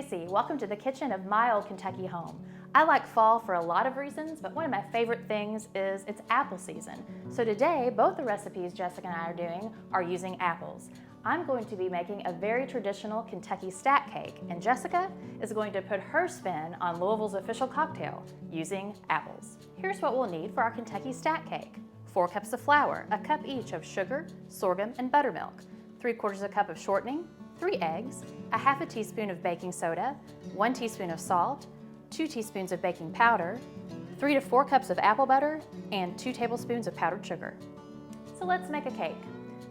Stacey. Welcome to the kitchen of my old Kentucky home. I like fall for a lot of reasons, but one of my favorite things is it's apple season. So today, both the recipes Jessica and I are doing are using apples. I'm going to be making a very traditional Kentucky stack cake, and Jessica is going to put her spin on Louisville's official cocktail using apples. Here's what we'll need for our Kentucky stack cake. 4 cups of flour, a cup each of sugar, sorghum, and buttermilk, 3/4 cup of shortening, 3 eggs, a half a teaspoon of baking soda, 1 teaspoon of salt, 2 teaspoons of baking powder, 3 to 4 cups of apple butter, and 2 tablespoons of powdered sugar. So let's make a cake.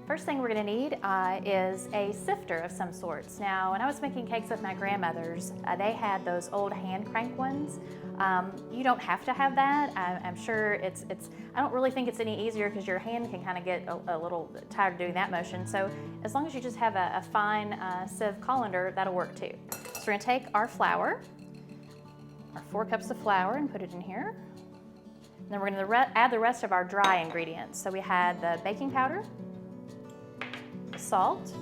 First thing we're going to need is a sifter of some sorts. Now, when I was making cakes with my grandmothers, they had those old hand crank ones. You don't have to have that. I'm sure I don't really think it's any easier because your hand can kind of get a little tired of doing that motion. So as long as you just have a fine sieve colander, that'll work too. So we're going to take our flour, our 4 cups of flour, and put it in here. And then we're going to add the rest of our dry ingredients. So we had the baking powder, salt,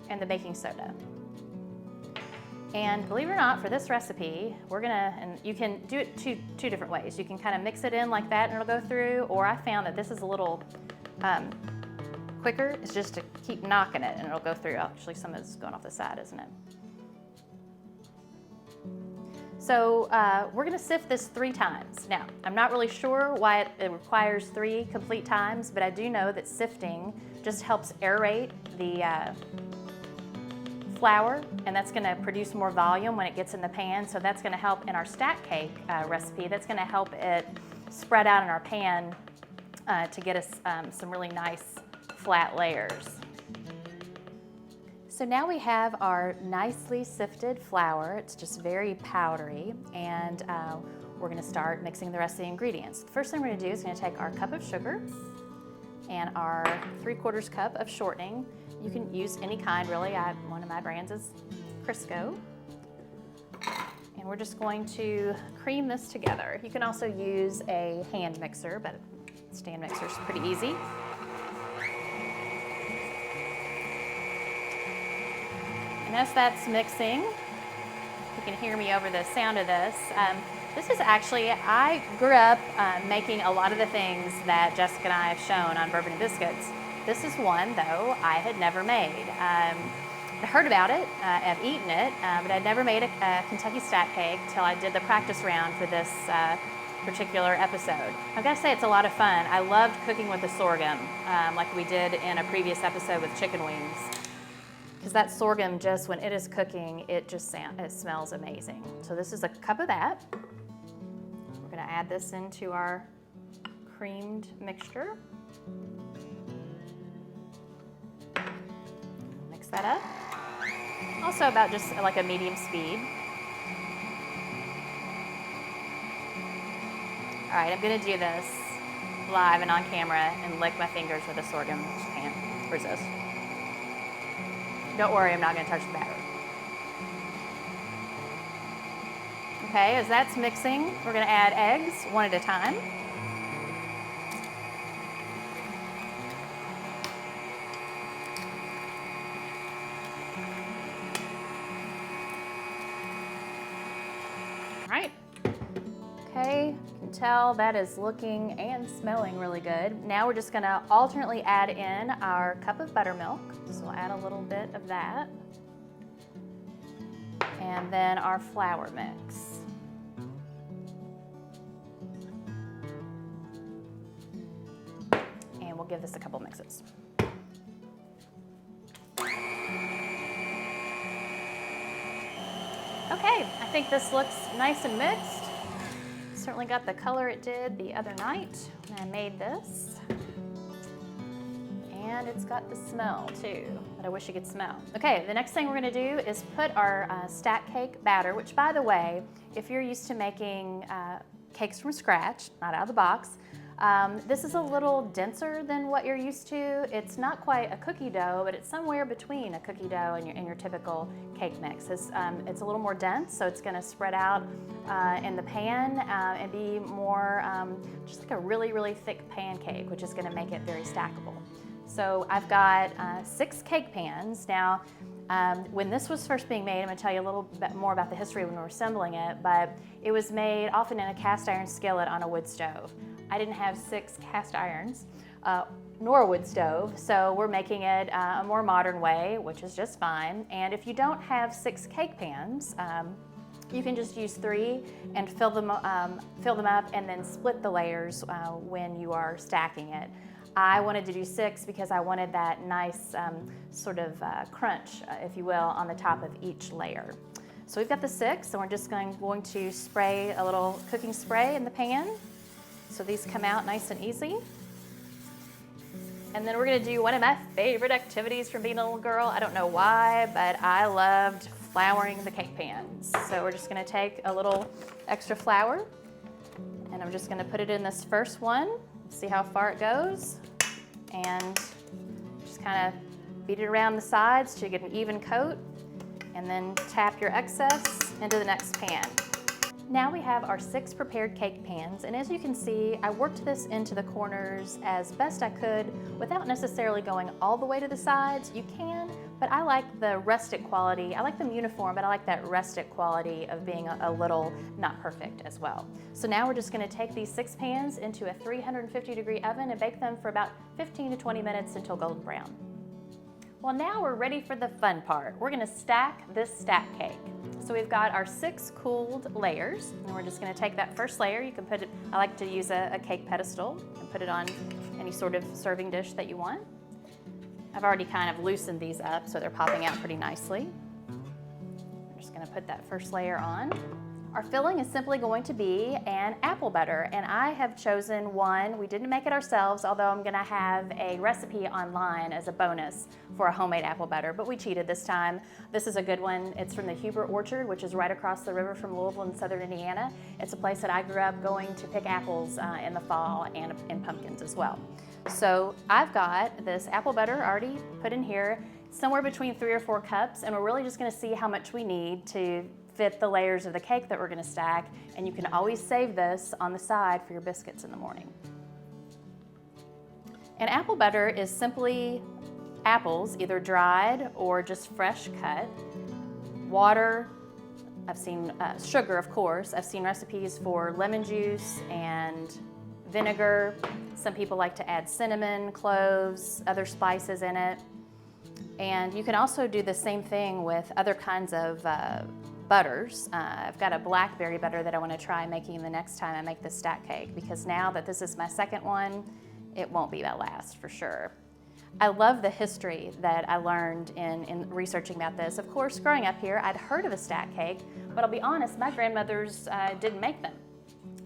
and the baking soda. And believe it or not, for this recipe, and you can do it two different ways. You can kind of mix it in like that and it'll go through, or I found that this is a little quicker. It's just to keep knocking it and it'll go through. Actually, some is going off the side, isn't it? So we're going to sift this 3 times. Now, I'm not really sure why it requires 3 complete times, but I do know that sifting just helps aerate the flour, and that's going to produce more volume when it gets in the pan. So that's going to help in our stack cake recipe. That's going to help it spread out in our pan to get us some really nice flat layers. So now we have our nicely sifted flour. It's just very powdery, and we're going to start mixing the rest of the ingredients. The first thing we're going to do is going to take our cup of sugar and our 3/4 cup of shortening. You can use any kind, really. One of my brands is Crisco. And we're just going to cream this together. You can also use a hand mixer, but a stand mixer is pretty easy. And as that's mixing, you can hear me over the sound of this. This is actually, I grew up making a lot of the things that Jessica and I have shown on Bourbon and Biscuits. This is one, though, I had never made. I heard about it, I've eaten it, but I'd never made a Kentucky stack cake till I did the practice round for this particular episode. I've got to say, it's a lot of fun. I loved cooking with the sorghum, like we did in a previous episode with chicken wings. Because that sorghum, just when it is cooking, it smells amazing. So this is a cup of that. We're going to add this into our creamed mixture. Mix that up. Also about just like a medium speed. All right, I'm going to do this live and on camera and lick my fingers with a sorghum pan. Where's this? Don't worry, I'm not going to touch the batter. Okay, as that's mixing, we're going to add eggs one at a time. All right. Okay, you can tell that is looking and smelling really good. Now we're just going to alternately add in our cup of buttermilk. So we'll add a little bit of that. And then our flour mix. And we'll give this a couple mixes. Okay, I think this looks nice and mixed. Certainly got the color it did the other night when I made this. And it's got the smell too, that I wish you could smell. Okay, the next thing we're gonna do is put our stack cake batter, which, by the way, if you're used to making cakes from scratch, not out of the box, this is a little denser than what you're used to. It's not quite a cookie dough, but it's somewhere between a cookie dough and your typical cake mix. It's a little more dense, so it's gonna spread out in the pan and be more just like a really, really thick pancake, which is gonna make it very stackable. So I've got 6 cake pans. Now, When this was first being made, I'm going to tell you a little bit more about the history when we were assembling it, but it was made often in a cast iron skillet on a wood stove. I didn't have 6 cast irons, nor a wood stove, so we're making it a more modern way, which is just fine. And if you don't have 6 cake pans, you can just use 3 and fill them up and then split the layers when you are stacking it. I wanted to do 6 because I wanted that nice sort of crunch, if you will, on the top of each layer. So we've got the 6, and we're just going to spray a little cooking spray in the pan so these come out nice and easy. And then we're going to do one of my favorite activities from being a little girl. I don't know why, but I loved flouring the cake pans. So we're just going to take a little extra flour, and I'm just going to put it in this first one. See how far it goes, and just kind of beat it around the sides to get an even coat, and then tap your excess into the next pan. Now we have our 6 prepared cake pans, and as you can see, I worked this into the corners as best I could without necessarily going all the way to the sides. You can, but I like the rustic quality. I like them uniform, but I like that rustic quality of being a little not perfect as well. So now we're just going to take these 6 pans into a 350-degree oven and bake them for about 15 to 20 minutes until golden brown. Well, now we're ready for the fun part. We're going to stack this stack cake. So we've got our 6 cooled layers, and we're just going to take that first layer. You can put it, I like to use a cake pedestal and put it on any sort of serving dish that you want. I've already kind of loosened these up so they're popping out pretty nicely. I'm just going to put that first layer on. Our filling is simply going to be an apple butter, and I have chosen one. We didn't make it ourselves, although I'm going to have a recipe online as a bonus for a homemade apple butter, but we cheated this time. This is a good one. It's from the Huber Orchard, which is right across the river from Louisville in southern Indiana. It's a place that I grew up going to pick apples in the fall and pumpkins as well. So I've got this apple butter already put in here, somewhere between 3 or 4 cups, and we're really just going to see how much we need to fit the layers of the cake that we're going to stack, and you can always save this on the side for your biscuits in the morning. And apple butter is simply apples, either dried or just fresh cut, water, I've seen sugar, of course. I've seen recipes for lemon juice and vinegar. Some people like to add cinnamon, cloves, other spices in it. And you can also do the same thing with other kinds of butters. I've got a blackberry butter that I want to try making the next time I make the stack cake, because now that this is my second one, it won't be my last for sure. I love the history that I learned in researching about this. Of course, growing up here, I'd heard of a stack cake, but I'll be honest, my grandmothers didn't make them.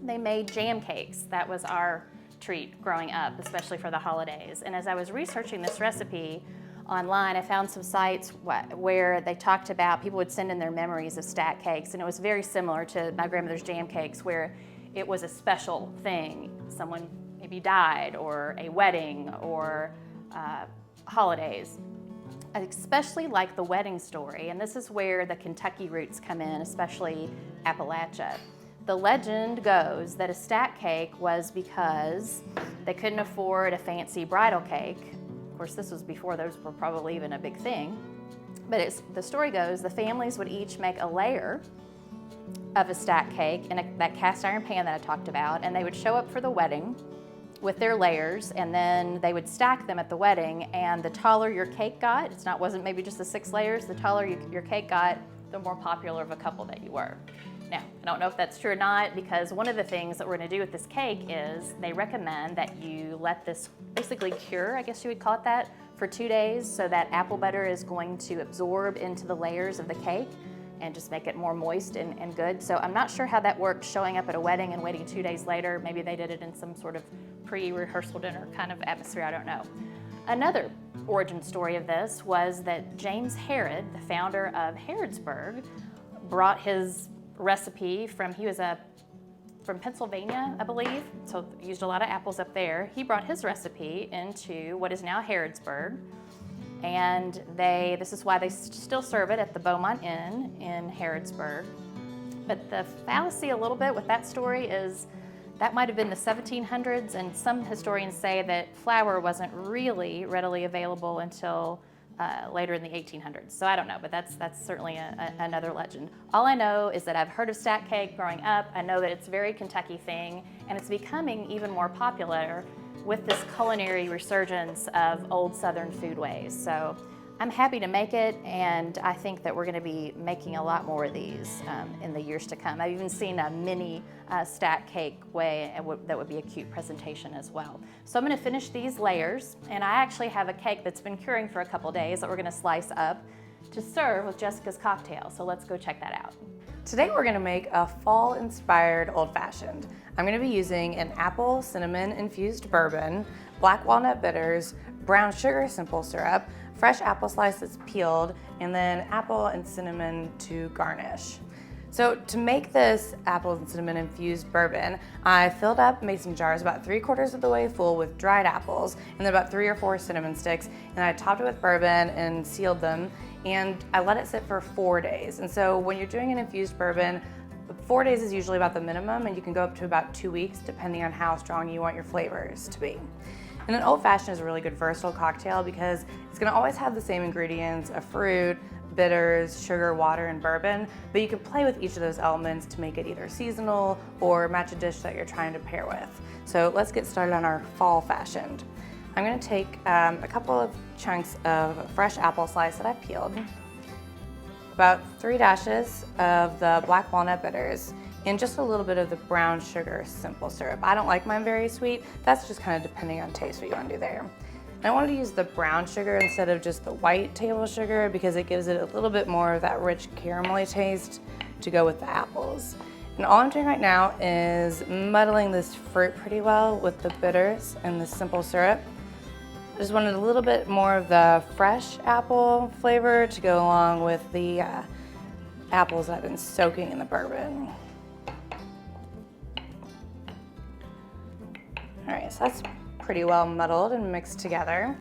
They made jam cakes. That was our treat growing up, especially for the holidays. And as I was researching this recipe online, I found some sites where they talked about people would send in their memories of stack cakes, and it was very similar to my grandmother's jam cakes, where it was a special thing. Someone maybe died, or a wedding, or holidays. I especially like the wedding story, and this is where the Kentucky roots come in, especially Appalachia. The legend goes that a stack cake was because they couldn't afford a fancy bridal cake. Of course, this was before those were probably even a big thing. But the story goes, the families would each make a layer of a stack cake in that cast iron pan that I talked about, and they would show up for the wedding with their layers, and then they would stack them at the wedding, and the taller your cake got, wasn't maybe just the 6 layers, the taller your cake got, the more popular of a couple that you were. Now, I don't know if that's true or not, because one of the things that we're going to do with this cake is they recommend that you let this basically cure, I guess you would call it that, for 2 days, so that apple butter is going to absorb into the layers of the cake and just make it more moist and good. So I'm not sure how that works, showing up at a wedding and waiting 2 days later. Maybe they did it in some sort of pre-rehearsal dinner kind of atmosphere, I don't know. Another origin story of this was that James Herod, the founder of Harrodsburg, brought his recipe he was from Pennsylvania, I believe, so used a lot of apples up there. He brought his recipe into what is now Harrodsburg, and this is why they still serve it at the Beaumont Inn in Harrodsburg. But the fallacy a little bit with that story is that might have been the 1700s, and some historians say that flour wasn't really readily available until later in the 1800s. So I don't know, but that's certainly another legend. All I know is that I've heard of stack cake growing up. I know that it's a very Kentucky thing, and it's becoming even more popular with this culinary resurgence of old Southern foodways. So I'm happy to make it, and I think that we're going to be making a lot more of these in the years to come. I've even seen a mini stack cake way that would be a cute presentation as well. So I'm going to finish these layers, and I actually have a cake that's been curing for a couple days that we're going to slice up to serve with Jessica's cocktail. So let's go check that out. Today we're going to make a fall-inspired old-fashioned. I'm going to be using an apple cinnamon infused bourbon, black walnut bitters, brown sugar simple syrup, fresh apple slices peeled, and then apple and cinnamon to garnish. So to make this apple and cinnamon infused bourbon, I filled up mason jars about 3/4 of the way full with dried apples and then about 3 or 4 cinnamon sticks, and I topped it with bourbon and sealed them, and I let it sit for 4 days. And so when you're doing an infused bourbon, 4 days is usually about the minimum, and you can go up to about 2 weeks depending on how strong you want your flavors to be. And an old fashioned is a really good versatile cocktail because it's going to always have the same ingredients of fruit, bitters, sugar, water, and bourbon, but you can play with each of those elements to make it either seasonal or match a dish that you're trying to pair with. So let's get started on our fall fashioned. I'm going to take a couple of chunks of fresh apple slice that I've peeled, about 3 dashes of the black walnut bitters, and just a little bit of the brown sugar simple syrup. I don't like mine very sweet. That's just kind of depending on taste what you want to do there. And I wanted to use the brown sugar instead of just the white table sugar because it gives it a little bit more of that rich caramelly taste to go with the apples. And all I'm doing right now is muddling this fruit pretty well with the bitters and the simple syrup. I just wanted a little bit more of the fresh apple flavor to go along with the apples that I've been soaking in the bourbon. All right, so that's pretty well muddled and mixed together.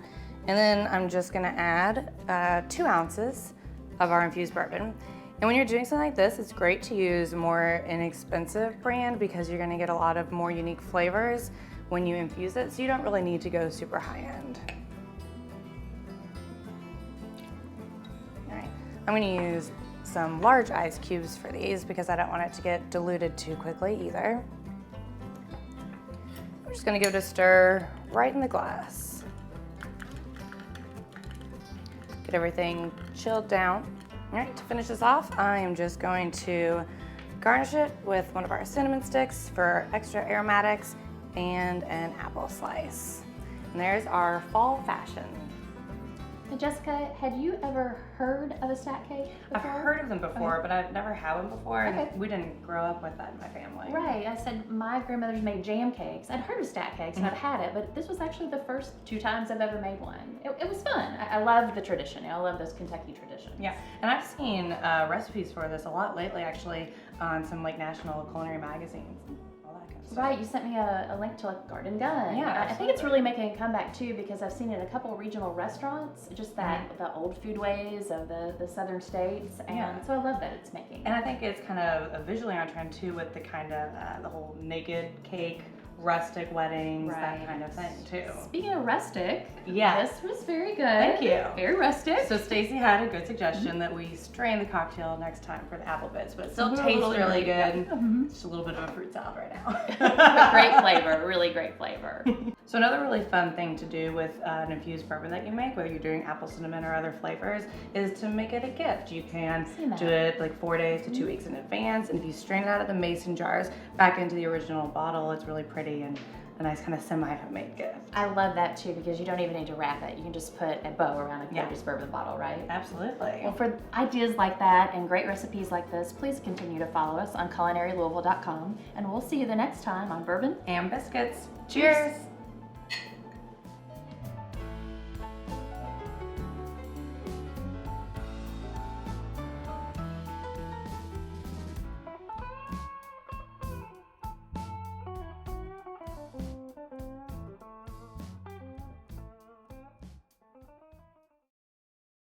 And then I'm just gonna add 2 ounces of our infused bourbon. And when you're doing something like this, it's great to use a more inexpensive brand because you're gonna get a lot of more unique flavors when you infuse it, so you don't really need to go super high end. All right, I'm gonna use some large ice cubes for these because I don't want it to get diluted too quickly either. I'm just gonna give it a stir right in the glass. Get everything chilled down. All right, to finish this off, I am just going to garnish it with one of our cinnamon sticks for extra aromatics and an apple slice. And there's our fall fashion. Hey Jessica, had you ever heard of a stack cake before? I've heard of them before, Okay. but I've never had one before. Okay. And we didn't grow up with that in my family. Right, I said my grandmother's made jam cakes. I'd heard of stack cakes and I've had it, but this was actually the first 2 times I've ever made one. It was fun. I love the tradition. I love those Kentucky traditions. Yeah, and I've seen recipes for this a lot lately, actually, on some like national culinary magazines. Right, you sent me a link to like Garden Gun. Yeah, I think it's really making a comeback too because I've seen it in a couple regional restaurants, just that the old foodways of the southern states, and so I love that it's making. And I think it's kind of visually on trend too with the kind of the whole naked cake, rustic weddings, that kind of thing too. Speaking of rustic, yeah, this was very good. Thank you. Very rustic. So Stacey had a good suggestion that we strain the cocktail next time for the apple bits, but it still We're tastes really really good. Yeah. Just a little bit of a fruit salad right now. Great flavor, really great flavor. So another really fun thing to do with an infused bourbon that you make, whether you're doing apple cinnamon or other flavors, is to make it a gift. You can do it like 4 days to 2 weeks in advance, and if you strain it out of the mason jars back into the original bottle, it's really pretty and a nice kind of semi-homemade gift. I love that too because you don't even need to wrap it. You can just put a bow around a Kentucky bourbon bottle, right? Absolutely. Well, for ideas like that and great recipes like this, please continue to follow us on culinarylouisville.com, and we'll see you the next time on Bourbon and Biscuits. Cheers.